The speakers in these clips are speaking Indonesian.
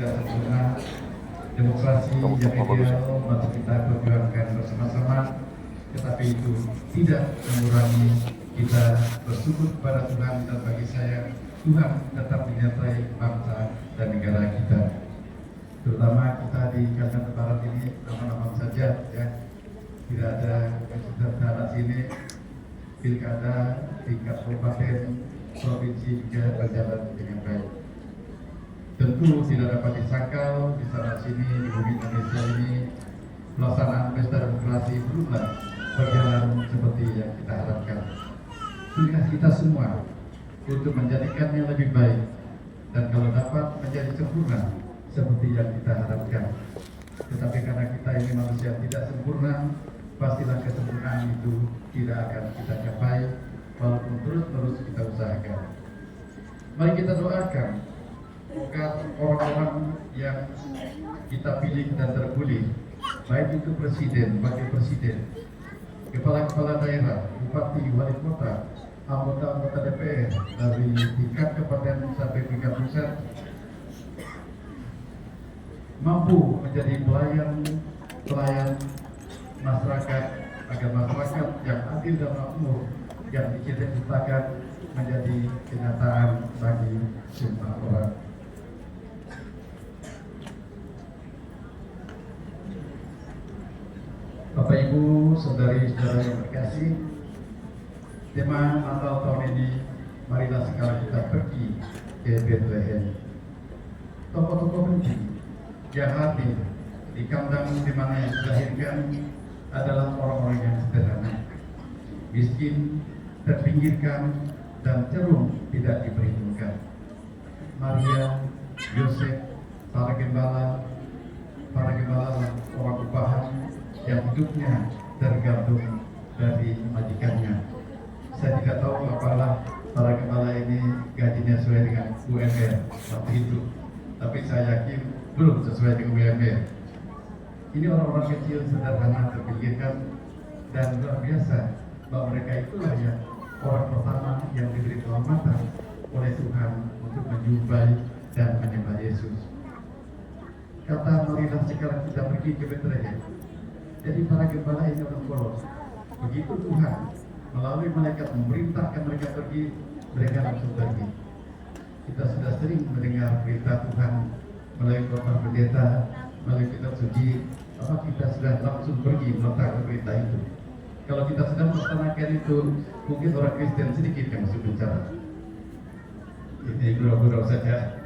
tidak sempurna, demokrasi yang ideal masih kita perjuangkan bersama-sama, tetapi itu tidak mengurangi kita bersyukur kepada Tuhan, dan bagi saya Tuhan tetap menyertai bangsa dan negara kita, terutama kita di Kalimantan Barat ini aman-aman saja ya, tidak ada kesederhanaan sini, pilkada tingkat kabupaten provinsi juga berjalan dengan baik. Tentu tidak dapat disangkal di sana sini di bumi Indonesia ini pelaksanaan pesta demokrasi belumlah berjalan seperti yang kita harapkan. Tugas kita semua untuk menjadikannya lebih baik, dan kalau dapat menjadi sempurna seperti yang kita harapkan. Tetapi karena kita ini manusia tidak sempurna, pastilah kesempurnaan itu tidak akan kita capai walaupun terus-terus kita usahakan. Mari kita doakan agar orang-orang yang kita pilih dan terpilih, baik itu presiden, wakil presiden, kepala-kepala daerah, bupati, wali kota, anggota-anggota DPR dari tingkat kabupaten sampai tingkat pusat, mampu menjadi pelayan masyarakat, agar masyarakat yang adil dan makmur yang diciptakan menjadi kenyataan bagi semua orang. Bapak Ibu, saudari-saudara yang terkasih, tema Natal tahun ini, marilah sekarang kita pergi ke Bethlehem. Tokoh-tokoh penting yang hadir di kandang di mana yang dilahirkan adalah orang-orang yang sederhana, miskin, terpinggirkan, dan cenderung tidak diperhitungkan. Maria, Yosef, para gembala orang upahan yang hidupnya tergantung dari majikannya. Saya tidak tahu apalah para gembala ini gajinya sesuai dengan UMR waktu itu, tapi saya yakin belum sesuai dengan UMR. Ini orang-orang kecil sederhana terpikirkan, dan luar biasa bahwa mereka itulah yang orang pertama yang diberi kehormatan oleh Tuhan untuk menjumpai dan menyembah Yesus. Kata marilah sekarang kita pergi ke Bethlehem. Jadi para gembala ini orang polos. Begitu Tuhan melalui malaikat memerintahkan mereka pergi, mereka langsung pergi. Kita sudah sering mendengar berita Tuhan melalui khotbah pendeta, melalui kitab suci, apa kita sudah langsung pergi meletakkan berita itu. Kalau kita sedang melaksanakan itu, mungkin orang Kristen sedikit yang masuk bicara. Ini gurau-gurau saja.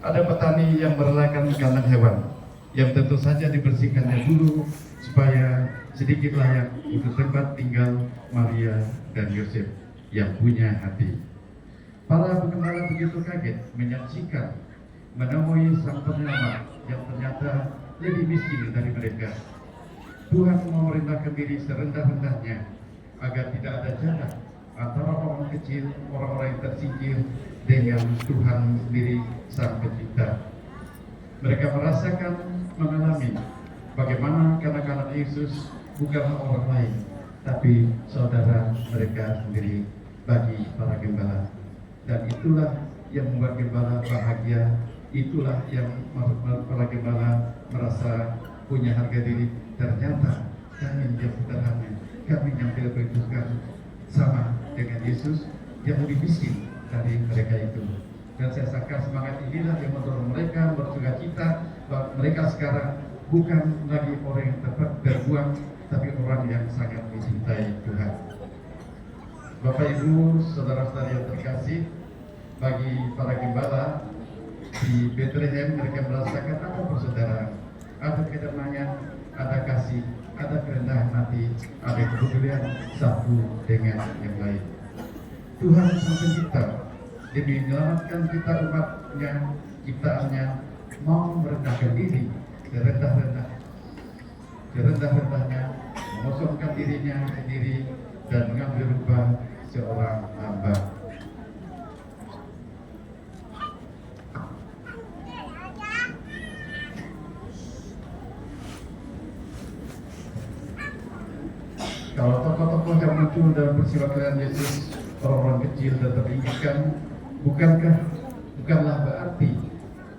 Ada petani yang merelakan kandang hewan, yang tentu saja dibersihkannya dulu supaya sedikit layak untuk tempat tinggal Maria dan Yosef yang punya hati. Para penggembala begitu kaget menyaksikan menemui sang penyelamat yang ternyata lebih miskin dari mereka. Tuhan memerintahkan diri serendah-rendahnya agar tidak ada jarak antara orang kecil, orang-orang yang tersingkir dengan Tuhan sendiri sang pencipta. Mereka merasakan, mengalami bagaimana kanak-kanak Yesus bukanlah orang lain, tapi saudara mereka sendiri bagi para gembala. Dan itulah yang membuat gembala bahagia, itulah yang membuat para gembala merasa punya harga diri. Ternyata kami yang sederhana, kami yang tidak berkebutuhan sama dengan Yesus yang lebih miskin dari mereka itu. Dan saya sangka semangat inilah yang mendorong mereka bersuka cita bahwa mereka sekarang bukan lagi orang yang terbuang, tapi orang yang sangat mencintai Tuhan. Bapak Ibu, saudara-saudara yang terkasih, bagi para gembala di Bethlehem mereka merasakan ada persaudaraan, ada kedamaian, ada kasih, ada kerendahan hati, ada kepedulian satu dengan yang lain. Tuhan Sang Pencipta demi menyelamatkan kita umatnya, ciptaannya, mau merendahkan diri serendah-rendahnya, mengosongkan dirinya sendiri dan mengambil rupa seorang hamba. Kalau tokoh-tokoh yang muncul dalam peristiwa kelahiran Yesus, orang-orang kecil dan terpinggirkan, bukankah bukanlah berarti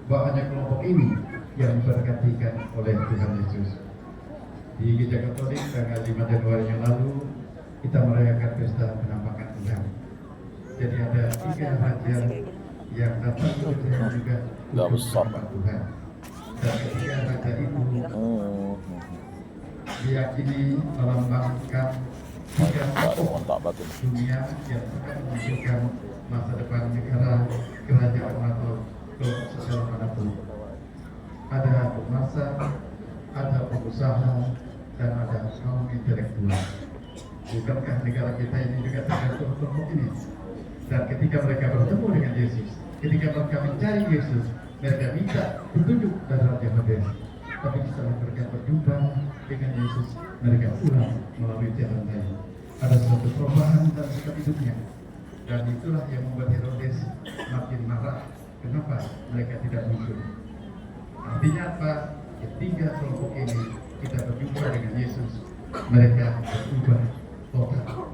bahwa hanya kelompok ini yang diberkatikan oleh Tuhan Yesus. Di Gereja Katolik tanggal 5 Januari yang lalu kita merayakan pesta penampakan Tuhan. Jadi ada 3 raja yang datang ke Bethlehem juga untuk menyembah Tuhan. Dan ketiga raja itu diyakini melambangkan 3 tokoh dunia yang akan menunjukkan masa depan negara kerajaan atau kelompok sosial manapun. Ada penguasa, ada pengusaha, dan ada kaum intelektual. Bukankah negara kita ini juga tergantung kelompok ini? Dan ketika mereka bertemu dengan Yesus, ketika mereka mencari Yesus, mereka minta petunjuk dari Raja Habes. Tapi setelah mereka berjumpa dengan Yesus, mereka pulang melalui jalan lain. Ada suatu perubahan dalam sikap hidupnya. Dan itulah yang membuat Herodes makin marah. Kenapa mereka tidak muncul? Artinya apa? Ketika kelompok ini kita berjumpa dengan Yesus, mereka berubah total.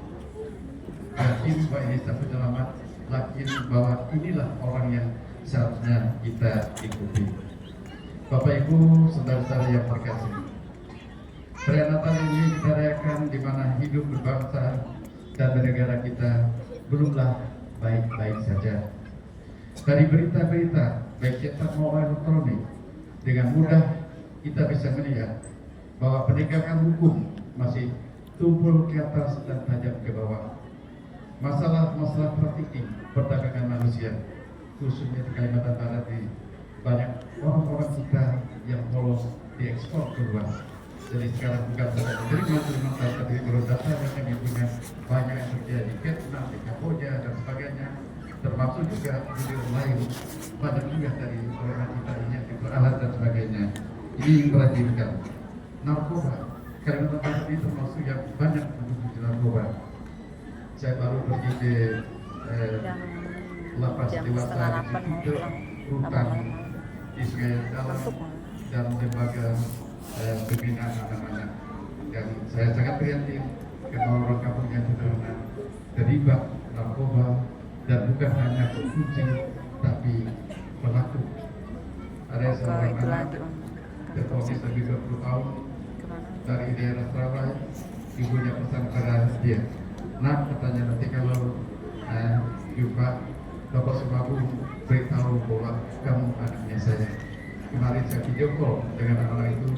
Yakin bahwa ini satu selamat, yakin bahwa inilah orang yang seharusnya kita ikuti. Bapak Ibu, saudara-saudara yang terkasih, perayaan Natal ini kita rayakan di mana hidup berbangsa dan bernegara kita belumlah baik-baik saja. Dari berita-berita, baik cetak maupun elektronik, dengan mudah kita bisa melihat bahwa penegakan hukum masih tumpul ke atas dan tajam ke bawah. Masalah-masalah trafficking perdagangan manusia, khususnya di Kalimantan Barat ini, banyak orang-orang kita yang polos diekspor keluar. Jadi sekarang bukan saja diterima tapi berodata yang hubungan banyak yang terjadi di Vietnam, di Kamboja dan sebagainya, termasuk juga video lain, banyak juga dari orang kita ini yang diperalat dan sebagainya. Ini yang merajikan narkoba. Kalimantan Barat ini termasuk yang banyak mengkonsumsi narkoba. Saya baru pergi ke lapas dewasa di rutan di Sungai Dalam dan lembaga pembinaan anak-anak. Dan saya sangat prihatin karena orang kampung yang sederhana terlibat narkoba dan bukan hanya konsumsi tapi pelaku. Ada seorang anak terfonis lebih 20 tahun dari daerah Sarawak, ibunya pesan pada dia, "Nak," katanya, "nanti kalau jumpa Bapak Sumabu, beritahu bahwa kamu anaknya saya." Kemarin saya video call dengan anak itu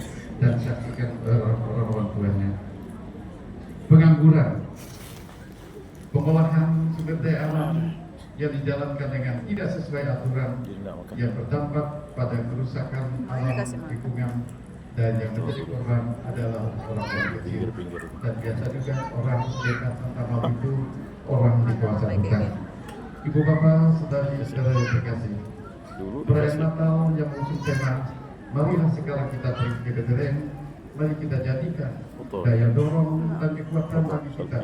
dan saksikan orang tuanya. Pengangguran, pengolahan sumber daya alam yang dijalankan dengan tidak sesuai aturan yang berdampak pada kerusakan alam lingkungan, dan yang menjadi korban adalah orang-orang kecil. Dan biasa juga orang dekat tanpa itu orang di kawasan hutan. Ibu bapak, saudari-saudara yang terkasih, perayaan Natal yang mengusung tema "Marilah sekarang kita pergi ke Bethlehem", mari kita jadikan daya dorong dan kekuatan bagi kita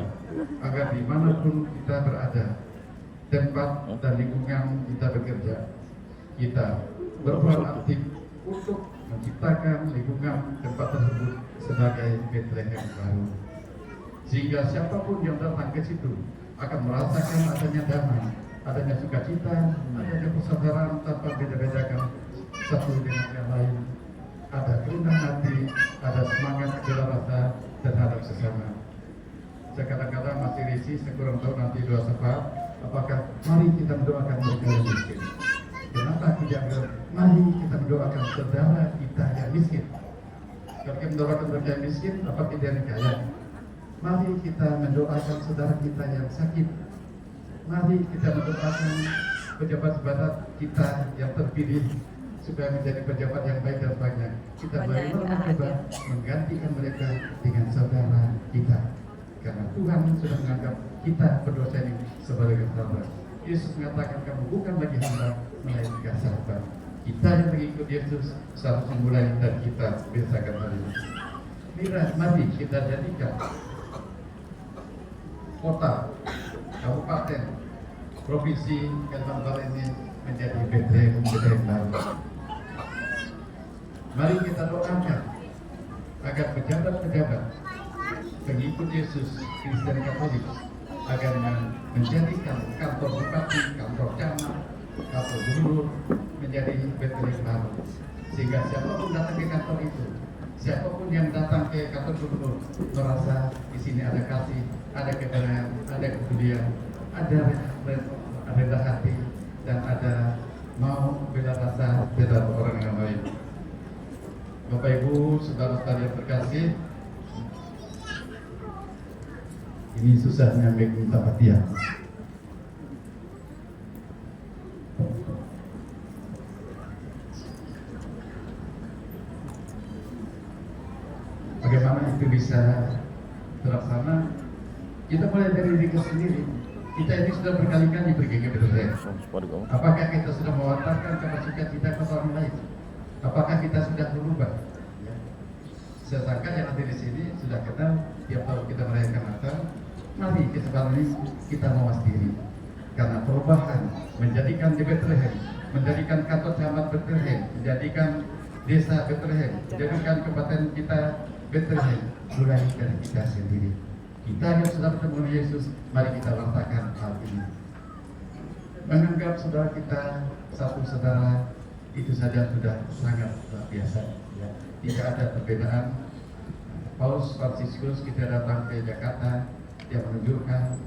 agar dimanapun kita berada, tempat dan lingkungan kita bekerja, kita berperan aktif untuk menciptakan lingkungan tempat tersebut sebagai Bethlehem baru, sehingga siapapun yang datang ke situ akan merasakan adanya damai, adanya sukacita, adanya persaudaraan tanpa beda-bedakan satu dengan yang lain, ada kerendahan hati, ada semangat bela rasa terhadap sesama. Saya kadang-kadang masih risih, saya kurang tahu nanti doa syafaat, apakah mari kita mendoakan mereka yang miskin. Kenapa tidak? Mari kita mendoakan saudara kita yang miskin. Kalau kita mendoakan mereka yang miskin, apa tidak yang kaya? Mari kita mendoakan saudara kita yang sakit. Mari kita mendoakan pejabat-pejabat kita yang terpilih supaya menjadi pejabat yang baik dan banyak. Kita bagaimana mencoba menggantikan mereka dengan saudara kita. Karena Tuhan sudah menganggap kita berdosa ini sebagai sahabat. Yesus mengatakan, "Kamu bukan lagi hamba, melainkan sahabat." Kita yang mengikut Yesus seharusnya mulai dari kita biasakan hal ini. Mari kita jadikan kota, kabupaten, provinsi Kalimantan Barat ini menjadi Bethlehem baru. Mari kita doakan agar pejabat-pejabat pengikut Yesus Kristen Katolik agar menjadikan kantor bupati, kantor camat, atau gubernur menjadi Bethlehem baru, sehingga siapapun datang ke kantor itu, siapapun yang datang ke kantor gubernur merasa di sini ada kasih, ada kebenaran, ada kepedulian, ada rendah hati, dan ada mau bela rasa bela orang yang lain. Bapak Ibu, saudara-saudara yang terkasih, ini susahnya minta hadiah. Bagaimana itu bisa terlaksana? Kita mulai dari diri kita sendiri. Kita ini sudah berkali-kali pergi ke Bethlehem. Apakah kita sudah mewantarkan kemasukan kita ke orang lain? Apakah kita sudah berubah? Ya. Saya sangka yang ada di sini sudah kenal tiap tahun kita merayakan Natal. Mari kesempatan ini kita mawas diri. Karena perubahan menjadikan di Bethlehem, menjadikan kantor camat Bethlehem, menjadikan desa Bethlehem, menjadikan kabupaten kita Bethlehem, mulai dari kita sendiri. Kita yang sudah bertemu dengan Yesus, mari kita rasakan hal ini. Menganggap saudara kita satu saudara itu saja sudah sangat luar biasa. Ya. Tidak ada perbedaan. Paus Fransiskus kita datang ke Jakarta, dia menunjukkan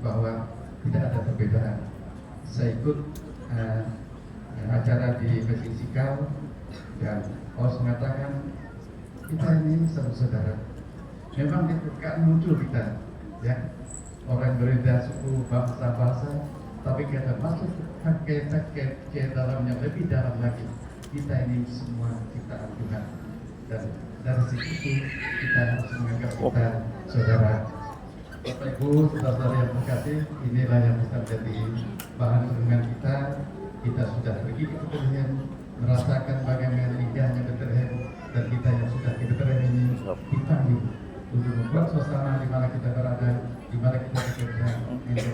bahwa tidak ada perbedaan. Saya ikut acara di Masjid Istiqlal dan Paus mengatakan kita ini satu saudara. Memang kan muncul kita, ya, orang berbeda suku, bangsa, tapi kita masuk ke dalamnya lebih dalam lagi. Kita ini semua ciptaan Tuhan, dan dari situ kita harus menganggap kita saudara. Bapak Ibu, saudara-saudara yang terkasih, inilah yang bisa menjadi bahan renungan kita. Kita sudah pergi ke Bethlehem, merasakan bagaimana indahnya Bethlehem, dan kita yang sudah di Bethlehem ini dipanggil untuk membuat suasana di mana kita berada, di mana kita bekerja, menjadi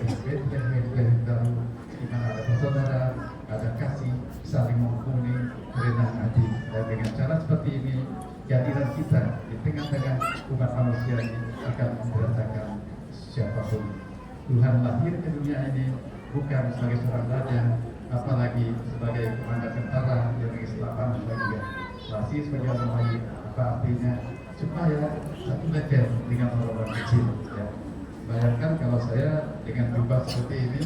Bethlehem baru, di mana ada saudara, ada kasih, saling mengampuni, rendah hati. Dan dengan cara seperti ini, kehadiran kita di tengah-tengah umat manusia ini akan merasakan siapapun. Tuhan lahir ke dunia ini bukan sebagai seorang raja, apalagi sebagai komandan tentara yang keislaman juga masih sebagai orang baik. Apa artinya? Supaya satu level dengan orang-orang kecil. Ya. Bayangkan kalau saya dengan jubah seperti ini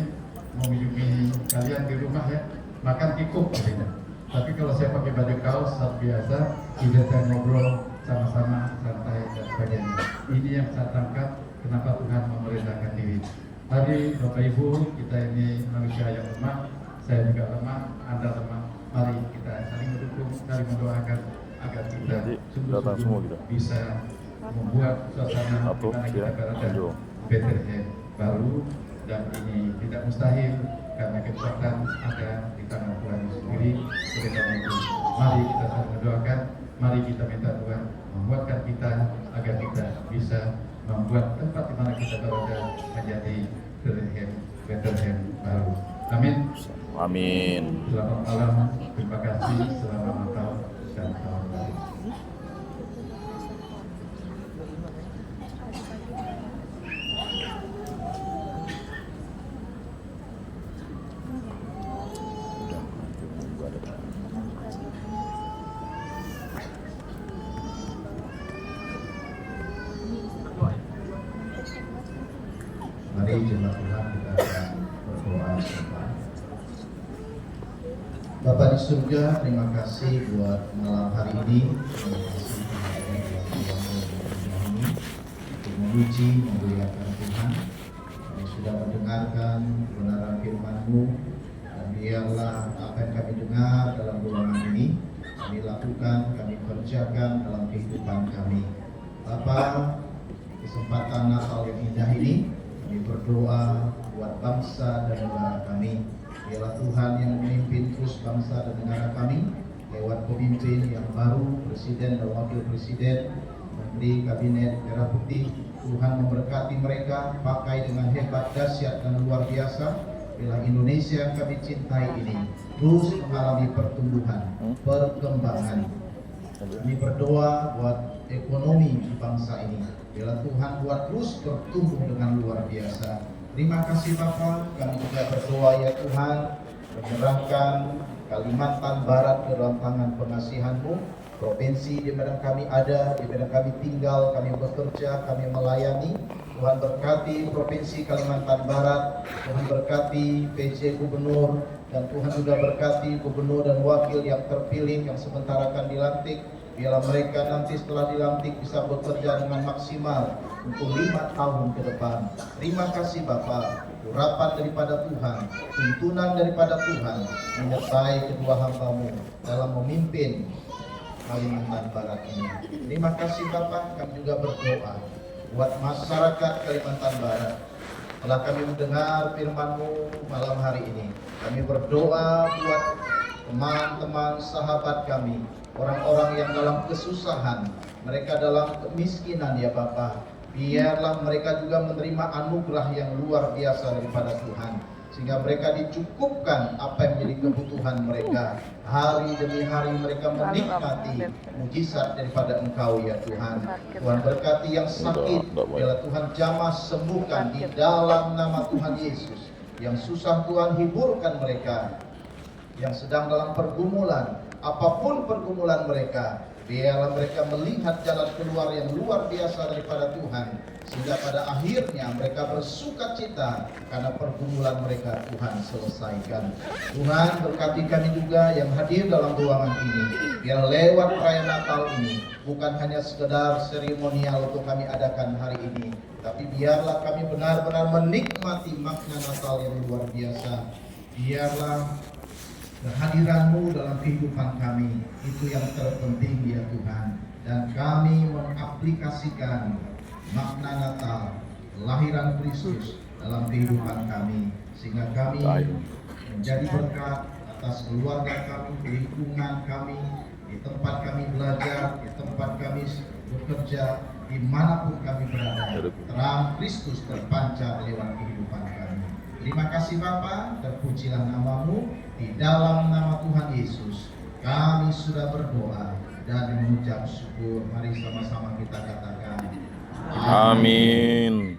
mengunjungi kalian di rumah, ya, makan cukup artinya. Tapi kalau saya pakai baju kaos biasa, tidak saya ngobrol sama-sama santai dan sebagainya. Ini yang saya tangkap kenapa Tuhan memerintahkan diri. Mari Bapak Ibu, kita ini manusia yang lemah, saya juga lemah, Anda lemah. Mari kita saling mendukung, saling mendoakan agar kita sungguh-sungguh bisa membuat suasana di mana kita berada Bethlehem baru, dan ini tidak mustahil karena kekuatan ada di tangan Tuhan sendiri. Oleh karena itu, mari kita saling mendoakan, mari kita minta Tuhan membuatkan kita agar kita bisa membuat tempat di mana kita berada menjadi Bethlehem baru. Amin. Amin. Selamat malam, terima kasih, selamat Natal dan tahun baru. Mari jemaat Tuhan kita akan berdoa bersama. Bapa di surga, terima kasih buat malam hari ini. Terima kasih ini untuk memuji, memuliakan Tuhan yang sudah mendengarkan kebenaran firman-Mu, dan biarlah apa yang kami dengar dalam ruangan ini kami lakukan, kami kerjakan dalam kehidupan kami. Bapa, kesempatan Natal yang indah ini kami berdoa buat bangsa dan negara kami. Biarlah Tuhan yang memimpin terus bangsa dan negara kami lewat pemimpin yang baru, presiden dan wakil presiden, menteri kabinet merah putih. Tuhan memberkati mereka, pakai dengan hebat, dahsyat dan luar biasa. Biarlah Indonesia yang kami cintai ini terus mengalami pertumbuhan, perkembangan. Kami berdoa buat ekonomi di bangsa ini. Biarlah Tuhan buat terus bertumbuh dengan luar biasa. Terima kasih Bapa, kami juga berdoa ya Tuhan, menyerahkan Kalimantan Barat ke dalam tangan pengasihan-Mu. Provinsi di mana kami ada, di mana kami tinggal, kami bekerja, kami melayani. Tuhan berkati Provinsi Kalimantan Barat, Tuhan berkati PJ Gubernur, dan Tuhan juga berkati Gubernur dan Wakil yang terpilih yang sebentar akan dilantik. Biarlah mereka nanti setelah dilantik bisa bekerja dengan maksimal untuk 5 tahun ke depan. Terima kasih Bapak, urapan daripada Tuhan, tuntunan daripada Tuhan menyertai kedua hamba-Mu dalam memimpin Kalimantan Barat ini. Terima kasih Bapak, kami juga berdoa buat masyarakat Kalimantan Barat. Setelah kami mendengar firman-Mu malam hari ini, kami berdoa buat teman-teman sahabat kami, orang-orang yang dalam kesusahan, mereka dalam kemiskinan ya Bapak. Biarlah mereka juga menerima anugerah yang luar biasa daripada Tuhan, sehingga mereka dicukupkan apa yang menjadi kebutuhan mereka. Hari demi hari mereka menikmati mujizat daripada Engkau ya Tuhan. Tuhan berkati yang sakit, biarlah Tuhan jamah sembuhkan di dalam nama Tuhan Yesus. Yang susah Tuhan hiburkan mereka, yang sedang dalam pergumulan, apapun pergumulan mereka, biarlah mereka melihat jalan keluar yang luar biasa daripada Tuhan, sehingga pada akhirnya mereka bersuka cita karena pergumulan mereka Tuhan selesaikan. Tuhan berkati kami juga yang hadir dalam ruangan ini, biar lewat perayaan Natal ini bukan hanya sekedar seremonial untuk kami adakan hari ini, tapi biarlah kami benar-benar menikmati makna Natal yang luar biasa. Biarlah kehadiran-Mu dalam kehidupan kami itu yang terpenting ya Tuhan, dan kami mengaplikasikan makna Natal, kelahiran Kristus dalam kehidupan kami, sehingga kami menjadi berkat atas keluarga kami, lingkungan kami, di tempat kami belajar, di tempat kami bekerja, dimanapun kami berada. Terang Kristus terpancar lewat kehidupan kami. Terima kasih Bapa, terpujilah nama-Mu. Di dalam nama Tuhan Yesus kami sudah berdoa dan mengucap syukur. Mari sama-sama kita katakan amin.